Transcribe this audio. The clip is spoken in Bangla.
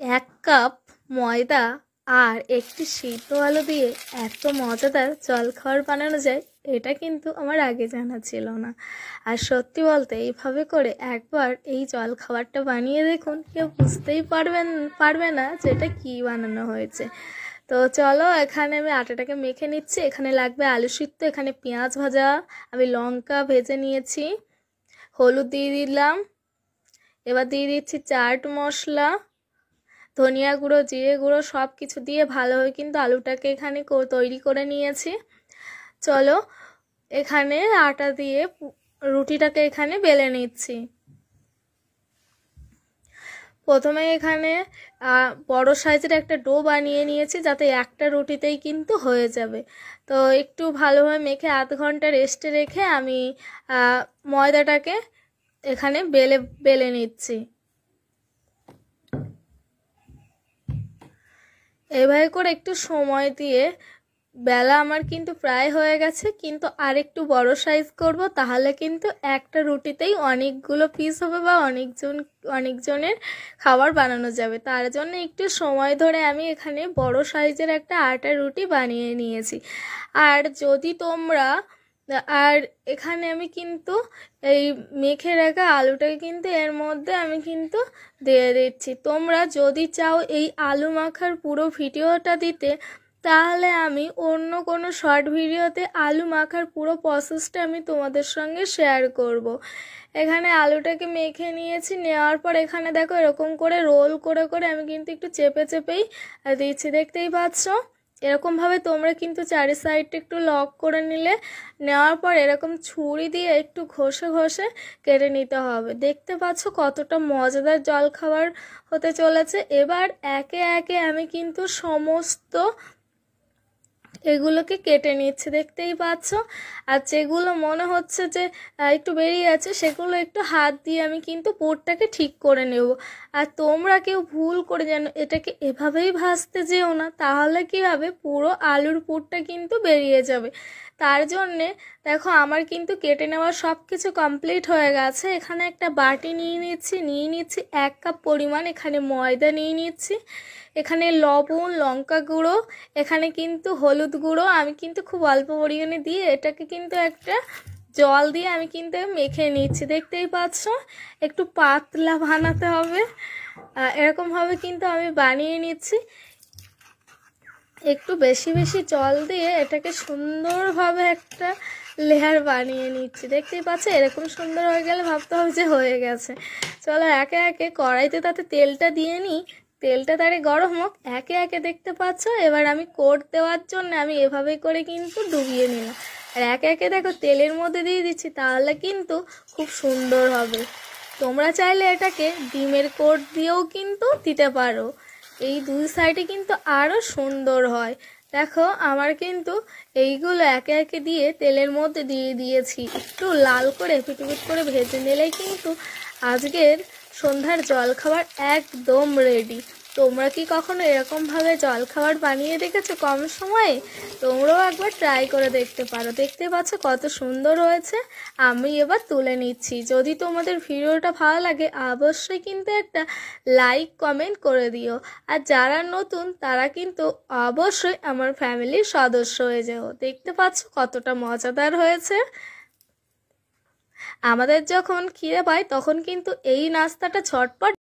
1 কাপ ময়দা আর একটি সিদ্ধ আলু দিয়ে এত মজাদার জলখাবার বানানো যায় এটা কিন্তু আমার আগে জানা ছিল না। আর সত্যি বলতে এইভাবে করে একবার এই জলখাবারটা বানিয়ে দেখুন, কেউ বুঝতেই পারবে না যে এটা কী বানানো হয়েছে। তো চলো, এখানে আমি আটাটাকে মেখে নিচ্ছি। এখানে লাগবে আলু সিদ্ধ, এখানে পেঁয়াজ ভাজা, আমি লঙ্কা ভেজে নিয়েছি, হলুদ দিয়ে দিলাম, এবার দিয়ে দিচ্ছি চাট মশলা, ধনিয়া গুঁড়ো, জিরে গুঁড়ো সব কিছু দিয়ে ভালোভাবে কিন্তু আলুটাকে এখানে তৈরি করে নিয়েছি। চলো, এখানে আটা দিয়ে রুটিটাকে এখানে বেলে নিচ্ছি। প্রথমে এখানে বড় সাইজের একটা ডো বানিয়ে নিয়েছি যাতে একটা রুটিতেই কিন্তু হয়ে যাবে। তো একটু ভালোভাবে মেখে আধ ঘন্টা রেস্টে রেখে আমি ময়দাটাকে এখানে বেলে নিচ্ছি। এভাবে করে একটু সময় দিয়ে বেলা আমার কিন্তু প্রায় হয়ে গেছে, কিন্তু আর একটু বড় সাইজ করব, তাহলে কিন্তু একটা রুটিতেই অনেকগুলো পিস হবে বা অনেকজনের খাবার বানানো যাবে। তার জন্য একটু সময় ধরে আমি এখানে বড় সাইজের একটা আটার রুটি বানিয়ে নিয়েছি। আর এখানে আমি কিন্তু এই মেখে রাখা আলুটাকে কিন্তু এর মধ্যে আমি কিন্তু দিয়ে দিচ্ছি। তোমরা যদি চাও এই আলু মাখার পুরো ভিডিওটা দিতে, তাহলে আমি অন্য কোনো শর্ট ভিডিওতে আলু মাখার পুরো প্রসেসটা আমি তোমাদের সঙ্গে শেয়ার করব। এখানে আলুটাকে মেখে নিয়েছি, নেওয়ার পর এখানে দেখো এরকম করে রোল করে করে আমি কিন্তু একটু চেপেই দিচ্ছি, দেখতেই পাচ্ছ। এরকমভাবে তোমরা কিন্তু চারি সাইডটা একটু লক করে নেওয়ার পর এরকম ছুরি দিয়ে একটু ঘষে কেটে নিতে হবে। দেখতে পাচ্ছ কতটা মজাদার জলখাবার হতে চলেছে। এবার একে একে আমি কিন্তু সমস্ত এগুলোকে কেটে নিচ্ছে, দেখতেই পাচ্ছ। আর যেগুলো মনে হচ্ছে যে একটু বেরিয়ে আছে, সেগুলো একটু হাত দিয়ে আমি কিন্তু পুরটাকে ঠিক করে নেব। আর তোমরা কেউ ভুল করে যেন এটাকে এভাবেই ভাজতে যেও না, তাহলে কি হবে, পুরো আলুর পুরটা কিন্তু বেরিয়ে যাবে। তার জন্যে দেখো আমার কিন্তু কেটে নেওয়ার সব কিছু কমপ্লিট হয়ে গেছে। এখানে একটা বাটি নিয়ে নিচ্ছি 1 কাপ পরিমাণ, এখানে ময়দা নিয়ে নিচ্ছি, এখানে লবণ, লঙ্কা গুঁড়ো, এখানে কিন্তু হলুদ গুঁড়ো আমি কিন্তু খুব অল্প পরিমাণে দিয়ে এটাকে কিন্তু একটা জল দিয়ে আমি কিন্তু মেখে নিচ্ছি, দেখতেই পাচ্ছ। একটু পাতলা বানাতে হবে, এরকমভাবে কিন্তু আমি বানিয়ে নিচ্ছি। একটু বেশি জল দিয়ে এটাকে সুন্দরভাবে একটা লেয়ার বানিয়ে নিচ্ছি, দেখতেই পাচ্ছ। এরকম সুন্দর হয়ে গেলে ভাবতে হবে যে হয়ে গেছে। চলো একে একে কড়াইতে তাতে তেলটা দিয়ে নিই, তেলটা তারে গরম হোক। একে একে দেখতে পাচ্ছ এবার আমি কোট দেওয়ার জন্য আমি এভাবে করে কিন্তু ডুবিয়ে নিলাম। আর একে একে দেখো তেলের মধ্যে দিয়ে দিচ্ছি, তাহলে কিন্তু খুব সুন্দর হবে। তোমরা চাইলে এটাকে ডিমের কোট দিয়েও কিন্তু দিতে পারো, এই দুই সাইডে কিন্তু আরও সুন্দর হয়। দেখো আমার কিন্তু এইগুলো একে একে দিয়ে তেলের মধ্যে দিয়ে দিয়েছি, একটু লাল করে পিটপিট করে ভেজে নিলেই কিন্তু আজকের সন্ধ্যার জলখাবার একদম রেডি। তোমরা কি কখনো এরকমভাবে জলখাবার বানিয়ে দেখেছো কম সময়ে? তোমরাও একবার ট্রাই করে দেখতে পারো। দেখতে পাচ্ছ কত সুন্দর হয়েছে। আমি এবার তুলে নিচ্ছি। যদি তোমাদের ভিডিওটা ভালো লাগে অবশ্যই কিন্তু একটা লাইক কমেন্ট করে দিও। আর যারা নতুন তারা কিন্তু অবশ্যই আমার ফ্যামিলির সদস্য হয়ে যাও। দেখতে পাচ্ছ কতটা মজাদার হয়েছে। আমাদের যখন খিদে পায় তখন কিন্তু এই নাস্তাটা ঝটপট